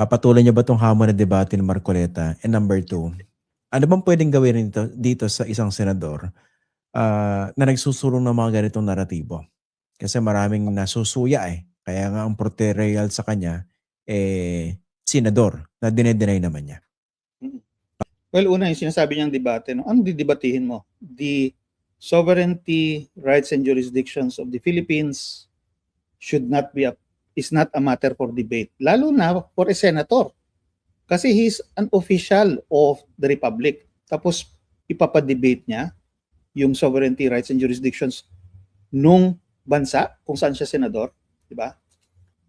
Papatuloy niya ba itong hamon na debate ni Marcoleta? And number two, ano bang pwedeng gawin dito sa isang senador na nagsusulong ng mga ganitong naratibo? Kasi maraming nasusuya eh. Kaya nga ang portrayal sa kanya, senador na dinedenay naman niya. Well, una yung sinasabi niyang debate, no? Ano didebatihin mo? The sovereignty, rights, and jurisdictions of the Philippines is not a matter for debate. Lalo na for a senator. Kasi he's an official of the Republic. Tapos ipapadebate niya yung sovereignty, rights, and jurisdictions nung bansa kung saan siya senador, di ba?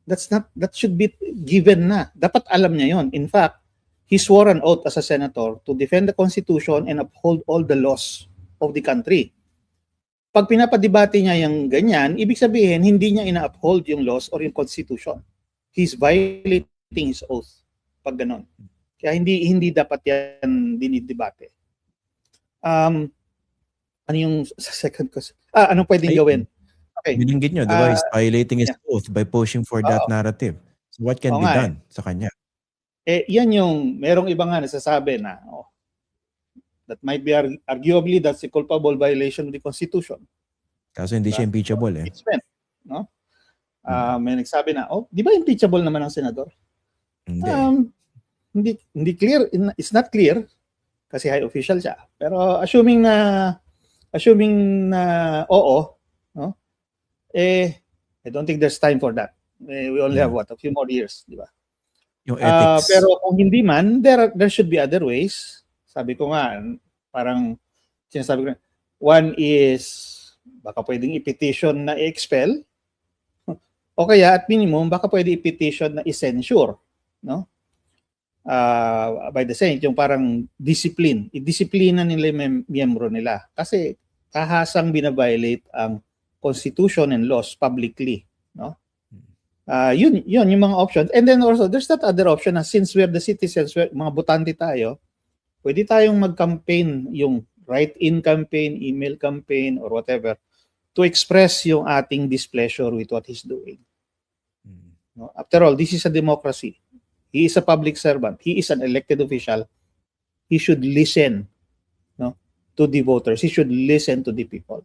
That should be given na. Dapat alam niya yon. In fact, he swore an oath as a senator to defend the Constitution and uphold all the laws of the country. Pag pinapadebate niya yung ganyan, ibig sabihin, hindi niya ina-uphold yung laws or yung Constitution. He's violating his oath. Pag ganon. Kaya hindi dapat yan dinidebate. Ano yung sa second question? Anong pwedeng gawin? Okay. Binanggit nyo, diba? He's violating his oath by pushing for that narrative. So what can be done sa kanya? Yan yung, merong iba nga nasasabi na, that might be arguably that's a culpable violation of the Constitution. Kaso hindi siya impeachable eh. Impeachment, no? May nagsabi na, di ba impeachable naman ang senador? Hindi clear, it's not clear kasi high official siya. Pero assuming na oo, no? I don't think there's time for that. We only have a few more years, di ba? Yung ethics. Pero kung hindi man, there should be other ways. Sabi ko nga, parang sinasabi ko na, one is baka pwedeng i-petition na i-expel o kaya at minimum baka pwede i-petition na i-censure, no? By the Senate, yung parang i-disiplina nila yung miyembro nila kasi kahasang binabiolate ang Constitution and laws publicly, no? Yun yung mga options. And then also there's that other option na since we're the citizens, mga botante tayo, pwede tayong mag-campaign, yung write-in campaign, email campaign, or whatever, to express yung ating displeasure with what he's doing. No? After all, this is a democracy. He is a public servant. He is an elected official. He should listen, no, to the voters. He should listen to the people.